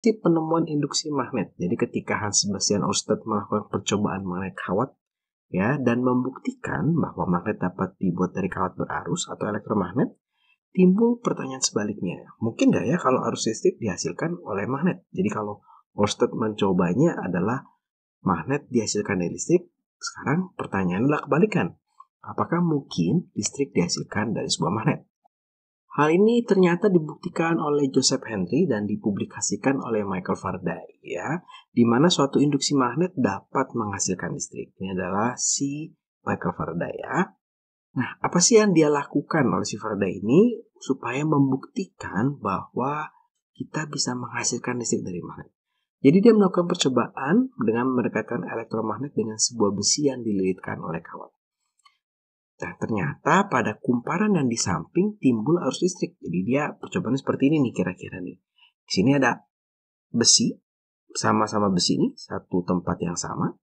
penemuan induksi magnet. Jadi ketika Hans Sebastian Ørsted melakukan percobaan mengenai kawat ya dan membuktikan bahwa magnet dapat dibuat dari kawat berarus atau elektromagnet, timbul pertanyaan sebaliknya. Mungkin nggak ya kalau arus listrik dihasilkan oleh magnet? Jadi kalau Ørsted mencobanya adalah magnet dihasilkan dari listrik, sekarang pertanyaannya adalah kebalikan. Apakah mungkin listrik dihasilkan dari sebuah magnet? Hal ini ternyata dibuktikan oleh Joseph Henry dan dipublikasikan oleh Michael Faraday, ya, di mana suatu induksi magnet dapat menghasilkan listrik. Ini adalah si Michael Faraday, ya. Nah, apa sih yang dia lakukan oleh si Faraday ini supaya membuktikan bahwa kita bisa menghasilkan listrik dari magnet? Jadi dia melakukan percobaan dengan mendekatkan elektromagnet dengan sebuah besi yang dililitkan oleh kawat. Nah, ternyata pada kumparan yang di samping timbul arus listrik. Jadi dia percobaan seperti ini nih kira-kira nih. Di sini ada besi, sama-sama besi ini, satu tempat yang sama.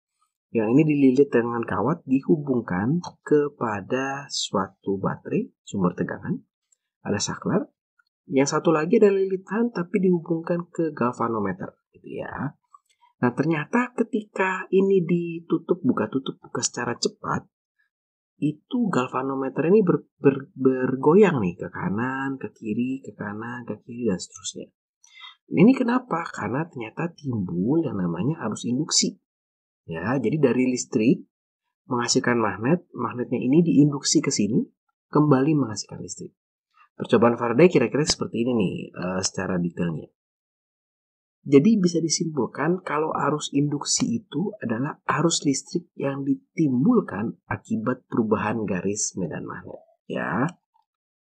Yang ini dililit dengan kawat dihubungkan kepada suatu baterai, sumber tegangan. Ada saklar. Yang satu lagi ada lilitan tapi dihubungkan ke galvanometer. Gitu ya. Nah, ternyata ketika ini ditutup, buka secara cepat, itu galvanometer ini bergoyang nih ke kanan, ke kiri, ke kanan, ke kiri, dan seterusnya. Ini kenapa? Karena ternyata timbul yang namanya arus induksi. Ya, jadi dari listrik menghasilkan magnet, magnetnya ini diinduksi ke sini, kembali menghasilkan listrik. Percobaan Faraday kira-kira seperti ini nih secara detailnya. Jadi bisa disimpulkan kalau arus induksi itu adalah arus listrik yang ditimbulkan akibat perubahan garis medan magnet. Ya,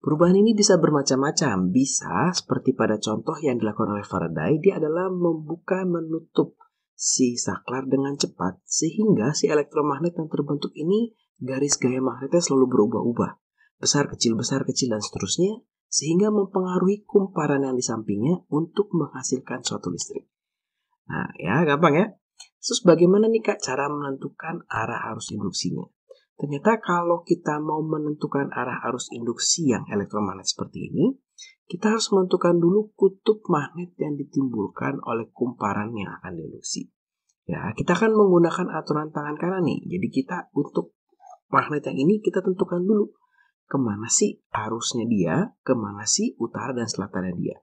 perubahan ini bisa bermacam-macam. Bisa seperti pada contoh yang dilakukan oleh Faraday, dia adalah membuka menutup si saklar dengan cepat sehingga si elektromagnet yang terbentuk ini garis gaya magnetnya selalu berubah-ubah. Besar, kecil, dan seterusnya, sehingga mempengaruhi kumparan yang di sampingnya untuk menghasilkan suatu listrik. Nah, ya gampang ya. Terus bagaimana nih Kak cara menentukan arah arus induksinya? Ternyata kalau kita mau menentukan arah arus induksi yang elektromagnet seperti ini, kita harus menentukan dulu kutub magnet yang ditimbulkan oleh kumparan yang akan diinduksi. Ya, kita akan menggunakan aturan tangan kanan nih. Jadi kita untuk magnet yang ini kita tentukan dulu kemana sih arusnya dia, kemana sih utara dan selatannya dia.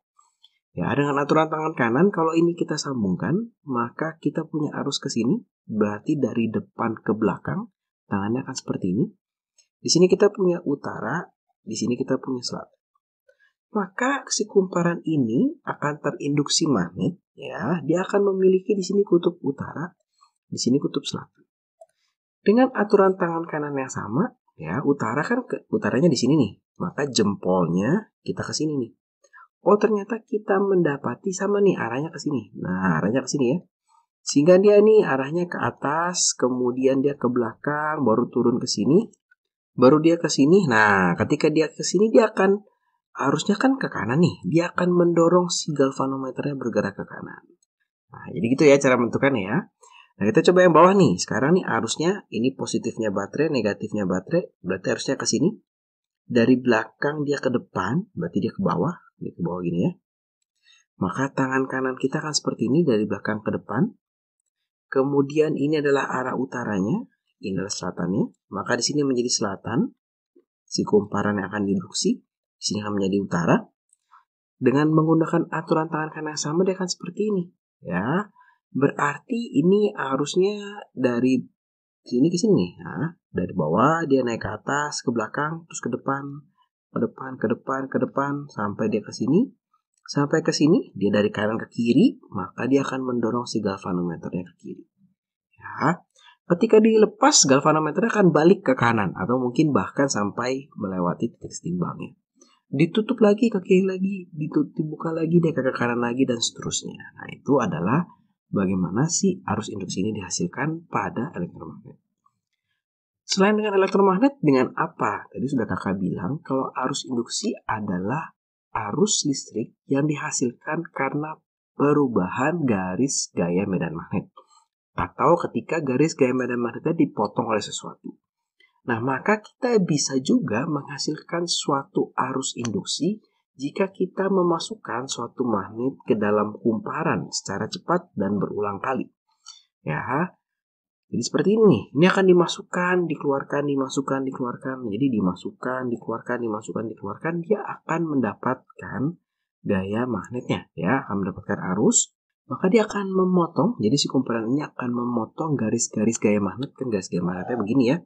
Ya, dengan aturan tangan kanan, kalau ini kita sambungkan, maka kita punya arus ke sini, berarti dari depan ke belakang, tangannya akan seperti ini. Di sini kita punya utara, di sini kita punya selatan. Maka si kumparan ini akan terinduksi magnet, ya, dia akan memiliki di sini kutub utara, di sini kutub selatan. Dengan aturan tangan kanan yang sama, ya, utara kan utaranya di sini nih, maka jempolnya kita ke sini nih. Oh, ternyata kita mendapati sama nih arahnya ke sini. Nah, arahnya ke sini ya. Sehingga dia nih arahnya ke atas, kemudian dia ke belakang, baru turun ke sini, baru dia ke sini. Nah, ketika dia ke sini dia akan harusnya kan ke kanan nih. Dia akan mendorong si galvanometernya bergerak ke kanan. Nah, jadi gitu ya cara menentukannya ya. Nah, kita coba yang bawah nih. Sekarang nih arusnya ini positifnya baterai, negatifnya baterai, berarti harusnya ke sini. Dari belakang dia ke depan, berarti dia ke bawah. Dia ke bawah gini ya. Maka tangan kanan kita akan seperti ini dari belakang ke depan. Kemudian ini adalah arah utaranya, ini adalah selatannya. Maka di sini menjadi selatan. Si kumparan yang akan diinduksi, di sini akan menjadi utara. Dengan menggunakan aturan tangan kanan yang sama dia akan seperti ini, ya. Berarti ini arusnya dari sini ke sini. Nah, dari bawah dia naik ke atas, ke belakang, terus ke depan, ke depan, sampai dia ke sini. Sampai ke sini, dia dari kanan ke kiri, maka dia akan mendorong si galvanometernya ke kiri. Ya, ketika dilepas, galvanometernya akan balik ke kanan, atau mungkin bahkan sampai melewati titik setimbangnya. Ditutup lagi, ke kiri lagi, dibuka lagi, dia ke kanan lagi, dan seterusnya. Nah, itu adalah bagaimana sih arus induksi ini dihasilkan pada elektromagnet. Selain dengan elektromagnet, dengan apa? Tadi sudah kakak bilang kalau arus induksi adalah arus listrik yang dihasilkan karena perubahan garis gaya medan magnet. Atau ketika garis gaya medan magnetnya dipotong oleh sesuatu. Nah, maka kita bisa juga menghasilkan suatu arus induksi jika kita memasukkan suatu magnet ke dalam kumparan secara cepat dan berulang kali. Ya, jadi seperti ini nih. Ini akan dimasukkan, dikeluarkan, dimasukkan, dikeluarkan. Jadi dimasukkan, dikeluarkan, dimasukkan, dikeluarkan. Dia akan mendapatkan gaya magnetnya, ya, akan mendapatkan arus. Maka dia akan memotong. Jadi si kumparan ini akan memotong garis-garis gaya magnet. Kan garis gaya magnetnya begini ya.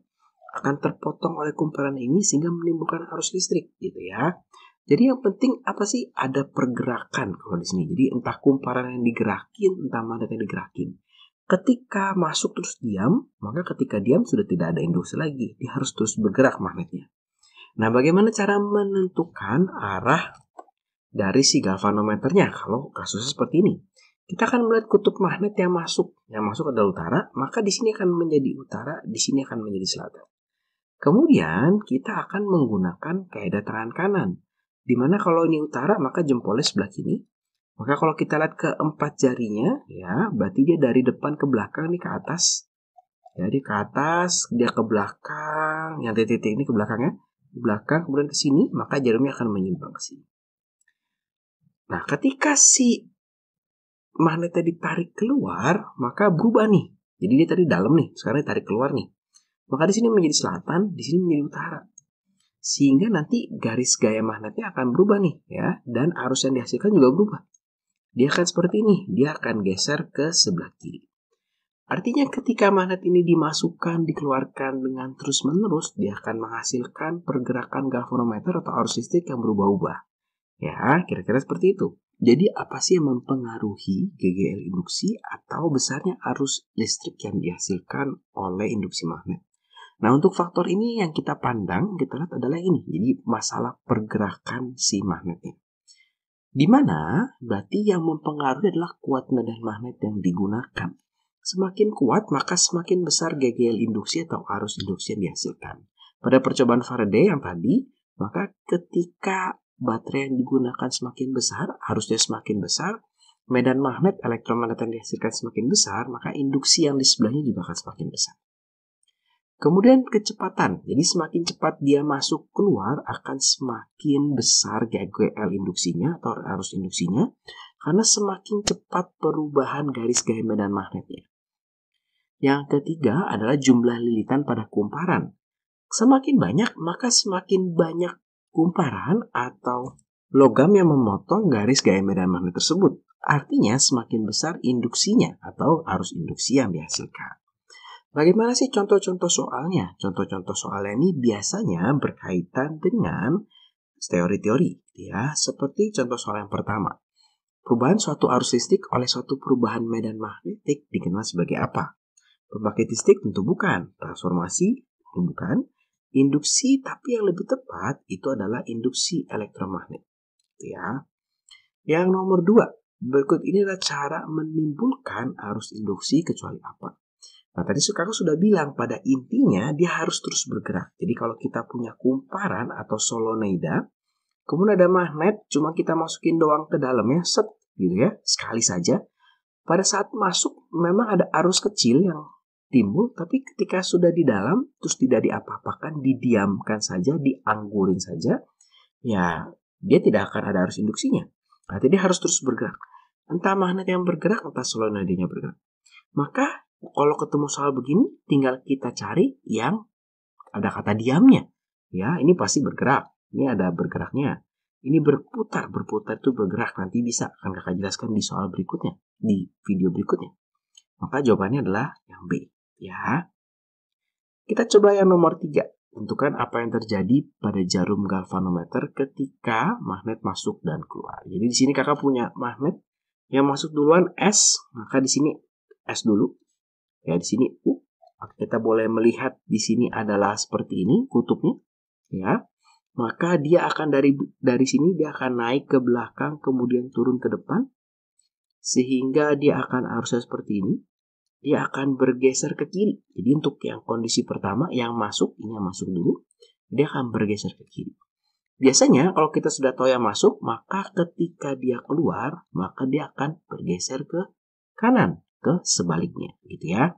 Akan terpotong oleh kumparan ini sehingga menimbulkan arus listrik, gitu ya. Jadi yang penting apa sih? Ada pergerakan kalau di sini. Jadi entah kumparan yang digerakin, entah magnet yang digerakin. Ketika masuk terus diam, maka ketika diam sudah tidak ada induksi lagi. Dia harus terus bergerak magnetnya. Nah, bagaimana cara menentukan arah dari si galvanometernya kalau kasusnya seperti ini? Kita akan melihat kutub magnet yang masuk. Yang masuk adalah utara, maka di sini akan menjadi utara, di sini akan menjadi selatan. Kemudian kita akan menggunakan kaidah tangan kanan. Dimana kalau ini utara, maka jempolnya sebelah kiri. Maka kalau kita lihat ke 4 jarinya, ya, berarti dia dari depan ke belakang nih ke atas. Jadi ke atas, dia ke belakang, yang titik-titik ini ke belakangnya, ke belakang, kemudian ke sini, maka jarumnya akan menyimpang ke sini. Nah, ketika si magnetnya ditarik keluar, maka berubah nih. Jadi dia tadi dalam nih, sekarang ditarik keluar nih. Maka di sini menjadi selatan, di sini menjadi utara. Sehingga nanti garis gaya magnetnya akan berubah nih, ya, dan arus yang dihasilkan juga berubah. Dia akan seperti ini, dia akan geser ke sebelah kiri. Artinya ketika magnet ini dimasukkan, dikeluarkan dengan terus-menerus, dia akan menghasilkan pergerakan galvanometer atau arus listrik yang berubah-ubah. Ya, kira-kira seperti itu. Jadi apa sih yang mempengaruhi GGL induksi atau besarnya arus listrik yang dihasilkan oleh induksi magnet? Nah, untuk faktor ini yang kita pandang, kita lihat adalah ini. Jadi masalah pergerakan si magnetnya. Di mana berarti yang mempengaruhi adalah kuat medan magnet yang digunakan. Semakin kuat, maka semakin besar GGL induksi atau arus induksi yang dihasilkan. Pada percobaan Faraday yang tadi, maka ketika baterai yang digunakan semakin besar, arusnya semakin besar, medan magnet elektromagnet yang dihasilkan semakin besar, maka induksi yang di sebelahnya juga akan semakin besar. Kemudian kecepatan, jadi semakin cepat dia masuk keluar akan semakin besar GGL induksinya atau arus induksinya karena semakin cepat perubahan garis gaya medan magnetnya. Yang ketiga adalah jumlah lilitan pada kumparan. Semakin banyak maka semakin banyak kumparan atau logam yang memotong garis gaya medan magnet tersebut. Artinya semakin besar induksinya atau arus induksi yang dihasilkan. Bagaimana sih contoh-contoh soalnya? Contoh-contoh soalnya ini biasanya berkaitan dengan teori-teori, ya. Seperti contoh soal yang pertama. Perubahan suatu arus listrik oleh suatu perubahan medan magnetik dikenal sebagai apa? Pembangkit listrik tentu bukan. Transformasi tentu bukan. Induksi, tapi yang lebih tepat itu adalah induksi elektromagnet, ya. Yang nomor 2, berikut ini adalah cara menimbulkan arus induksi kecuali apa? Nah, tadi kakak sudah bilang pada intinya dia harus terus bergerak. Jadi kalau kita punya kumparan atau solenoida, kemudian ada magnet, cuma kita masukin doang ke dalamnya, set, gitu ya, sekali saja. Pada saat masuk memang ada arus kecil yang timbul, tapi ketika sudah di dalam, terus tidak diapa-apakan, didiamkan saja, dianggurin saja, ya dia tidak akan ada arus induksinya. Berarti dia harus terus bergerak. Entah magnet yang bergerak, entah solenoidanya bergerak. Maka kalau ketemu soal begini, tinggal kita cari yang ada kata diamnya. Ya, ini pasti bergerak. Ini ada bergeraknya. Ini berputar itu bergerak. Nanti bisa akan kakak jelaskan di soal berikutnya, di video berikutnya. Maka jawabannya adalah yang B. Ya. Kita coba yang nomor 3. Tentukan apa yang terjadi pada jarum galvanometer ketika magnet masuk dan keluar. Jadi di sini kakak punya magnet yang masuk duluan S, maka di sini S dulu. Ya, di sini kita boleh melihat di sini adalah seperti ini kutubnya, ya. Maka dia akan dari sini dia akan naik ke belakang kemudian turun ke depan sehingga dia akan arusnya seperti ini. Dia akan bergeser ke kiri. Jadi untuk yang kondisi pertama yang masuk, ini yang masuk dulu, dia akan bergeser ke kiri. Biasanya kalau kita sudah tahu yang masuk, maka ketika dia keluar, maka dia akan bergeser ke kanan, ke sebaliknya, gitu ya.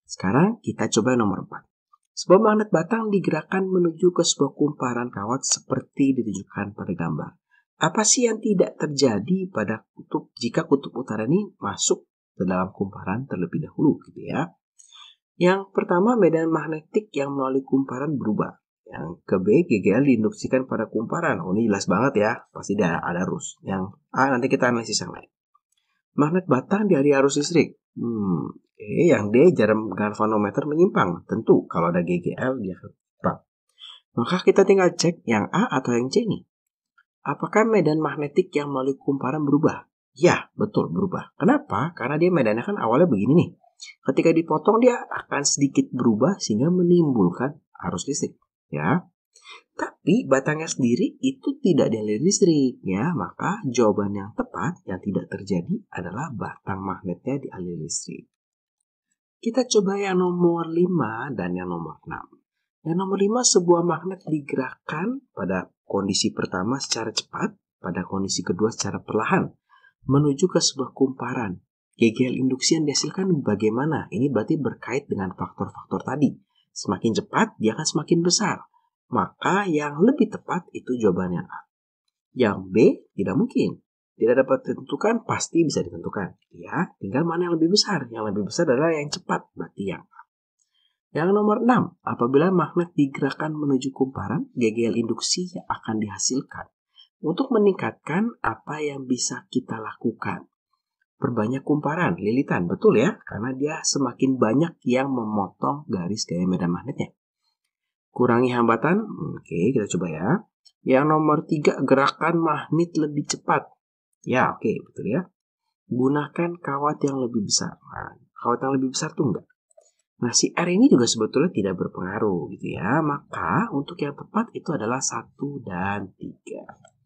Sekarang kita coba nomor 4. Sebuah magnet batang digerakkan menuju ke sebuah kumparan kawat seperti ditunjukkan pada gambar. Apa sih yang tidak terjadi pada kutub jika kutub utara ini masuk ke dalam kumparan terlebih dahulu gitu ya? Yang pertama, medan magnetik yang melalui kumparan berubah. Yang ke B, GGL diinduksikan pada kumparan. Oh, ini jelas banget ya, pasti ada arus. Yang A, nanti kita analisis yang lain. Magnet batang dialiri arus listrik. Yang D, jarum galvanometer menyimpang. Tentu, kalau ada GGL dia akan menyimpang. Maka kita tinggal cek yang A atau yang C nih. Apakah medan magnetik yang melalui kumparan berubah? Ya, betul berubah. Kenapa? Karena dia medannya kan awalnya begini nih. Ketika dipotong dia akan sedikit berubah sehingga menimbulkan arus listrik, ya. Tapi batangnya sendiri itu tidak dialiri listrik, ya. Maka jawaban yang tepat yang tidak terjadi adalah batang magnetnya dialiri listrik. Kita coba yang nomor 5 dan yang nomor 6. Yang nomor 5, sebuah magnet digerakkan pada kondisi pertama secara cepat, pada kondisi kedua secara perlahan, menuju ke sebuah kumparan. GGL induksi yang dihasilkan bagaimana? Ini berarti berkait dengan faktor-faktor tadi. Semakin cepat, dia akan semakin besar. Maka yang lebih tepat itu jawabannya A. Yang B tidak mungkin. Tidak dapat ditentukan, pasti bisa ditentukan. Ya, tinggal mana yang lebih besar. Yang lebih besar adalah yang cepat, berarti yang A. Yang nomor 6, apabila magnet digerakkan menuju kumparan, GGL induksi akan dihasilkan. Untuk meningkatkan apa yang bisa kita lakukan. Perbanyak kumparan, lilitan, betul ya, karena dia semakin banyak yang memotong garis gaya medan magnetnya. Kurangi hambatan, oke, kita coba ya. Yang nomor 3, gerakan magnet lebih cepat. Ya, oke, betul ya. Gunakan kawat yang lebih besar. Nah, kawat yang lebih besar tuh enggak. Nah, si R ini juga sebetulnya tidak berpengaruh gitu ya. Maka untuk yang tepat itu adalah 1 dan 3.